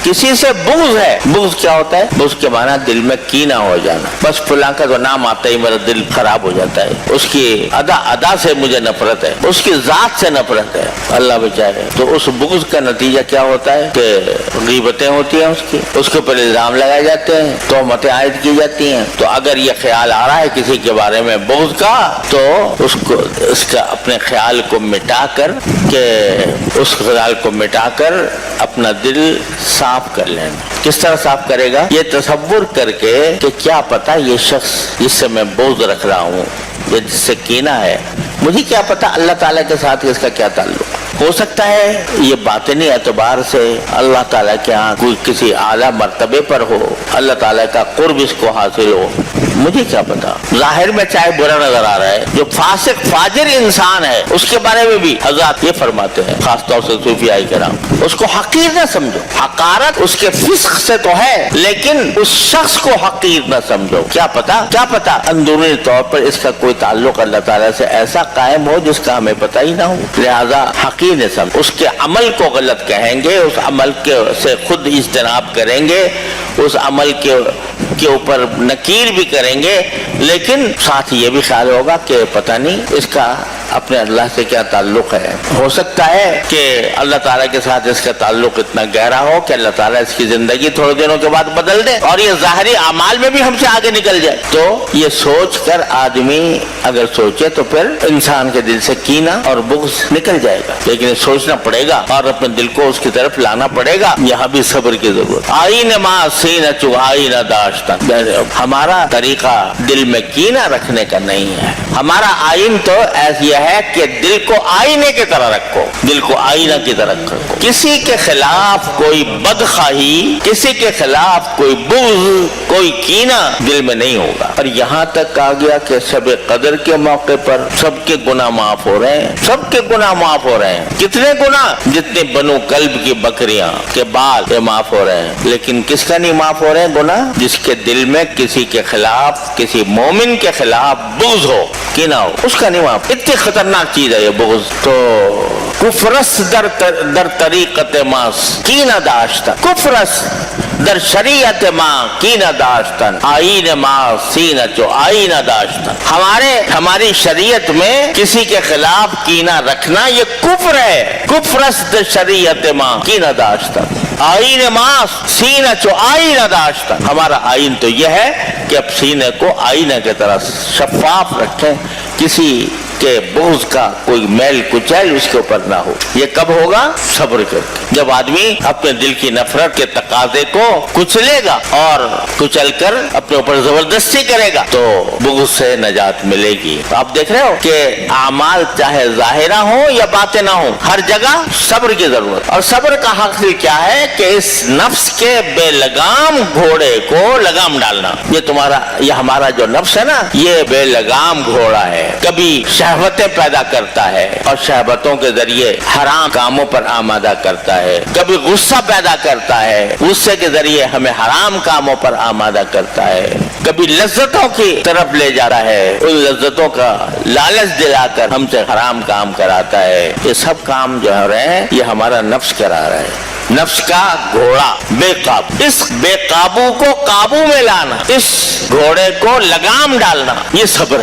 किसी से बुग़्ज़ है। बुग़्ज़ क्या होता है? बुग़्ज़ के माना दिल में कीना हो जाना, बस फलां का तो नाम आता ही मेरा दिल खराब हो जाता है, उसकी अदा से मुझे नफरत है, उसकी जात से नफरत है, अल्लाह बचाए। तो उस बुग़्ज़ का नतीजा क्या होता है कि गीबतें होती हैं, उसके ऊपर इल्जाम लगाए जाते हैं, तोहमतें आयद की जाती हैं। तो अगर ये ख्याल आ रहा है किसी के बारे में बुग़्ज़ का, तो उसको इसका अपने ख्याल को मिटाकर अपना दिल साफ कर लेना। किस तरह साफ करेगा? ये तसव्वुर करके कि क्या पता ये शख्स जिससे मैं बुग़्ज़ रख रहा हूँ या जिससे कीना है, मुझे क्या पता अल्लाह ताला के साथ इसका क्या ताल्लुक। हो सकता है ये बातिनी एतबार से अल्लाह ताला के यहाँ कोई किसी आला मर्तबे पर हो, अल्लाह ताला का कुर्ब इसको हासिल हो, मुझे क्या पता। जाहिर में चाहे बुरा नजर आ रहा है, जो फासिक फाजिर इंसान है उसके बारे में भी हज़रत ये फरमाते हैं, खासतौर से सूफियाए किराम, उसको हकीर न समझो। हकारत उसके फिस्क से तो है, लेकिन उस शख्स को हकीर न समझो। क्या पता अंदरूनी तौर पर इसका कोई ताल्लुक अल्लाह ताला से ऐसा कायम हो जिसका हमें पता ही ना हो। लिहाजा हकीर न समझो। उसके अमल को गलत कहेंगे, उस अमल के से खुद इज्तनाब करेंगे, उस अमल के ऊपर नकीर भी करेंगे, लेकिन साथ ये भी ख्याल होगा कि पता नहीं इसका अपने अल्लाह से क्या ताल्लुक है। हो सकता है कि अल्लाह ताला के साथ इसका ताल्लुक इतना गहरा हो कि अल्लाह ताला इसकी जिंदगी थोड़े दिनों के बाद बदल दे और ये ज़ाहिरी अमाल में भी हमसे आगे निकल जाए। तो ये सोच कर आदमी अगर सोचे तो फिर इंसान के दिल से कीना और बुग़्ज़ निकल जाएगा, लेकिन सोचना पड़ेगा और अपने दिल को उसकी तरफ लाना पड़ेगा। यहाँ भी सब्र की जरूरत। आईन मा सीना चुहाई न दाश्ता, हमारा तरीका दिल में कीना रखने का नहीं है। हमारा आइन तो ऐसी है कि दिल को आईने की तरह रखो, दिल को आईना की तरह रखो। किसी के खिलाफ कोई बदखाही, किसी के खिलाफ कोई बुग़्ज़, कोई कीना दिल में नहीं होगा। और यहाँ तक आ गया कि शब कदर के मौके पर सबके गुनाह माफ हो रहे हैं, सबके गुनाह माफ हो रहे हैं। कितने गुनाह? जितने बनु कल्ब की बकरियां के बाल ये माफ हो रहे हैं, लेकिन किसका नहीं माफ हो रहे हैं गुनाह? जिसके दिल में किसी के खिलाफ, किसी मोमिन के खिलाफ बुग़्ज़ हो, कीना हो, उसका नहीं माफ। इतनी खतरनाक चीज है ये बुग़्ज़। तो कुफ्रस दर तरीक़त मास कीना दाश्तन, कुफ्रस दर शरीयत माँ कीना दाश्तन, आईन माँ सीना चो आईना दाश्तन। हमारी शरीयत में किसी के खिलाफ कीना रखना ये कुफ्र है। कुफ्रस दर शरीयत माँ कीना दाश्तन, आईन माँ सीना चो आईना दाश्तन। हमारा आईन तो यह है कि अब सीने को आईने की तरह शफाफ रखें, किसी के बुग़्ज़ का कोई मैल कुचैल उसके ऊपर ना हो। ये कब होगा? सब्र करके। जब आदमी अपने दिल की नफरत के तकाजे को कुचलेगा और कुचलकर अपने ऊपर जबरदस्ती करेगा, तो बुग़्ज़ से नजात मिलेगी। तो आप देख रहे हो कि आमाल चाहे जाहिरा हो या बातिना हो, हर जगह सब्र की जरूरत। और सब्र का हासिल क्या है कि इस नफ्स के बेलगाम घोड़े को लगाम डालना। ये हमारा जो नफ्स है ना, ये बेलगाम घोड़ा है, कभी शहवतें पैदा करता है और शहवतों के जरिए हराम कामों पर आमादा करता है, कभी गुस्सा पैदा करता है, गुस्से के जरिए हमें हराम कामों पर आमादा करता है, कभी लज्जतों की तरफ ले जा रहा है, उन लज्जतों का लालच दिलाकर हमसे हराम काम कराता है। ये सब काम जो हो रहे हैं ये हमारा नफ्स करा रहा है। नफ्स का घोड़ा बेकाबू, इस बेकाबू को काबू में लाना, इस घोड़े को लगाम डालना, ये सब्र है।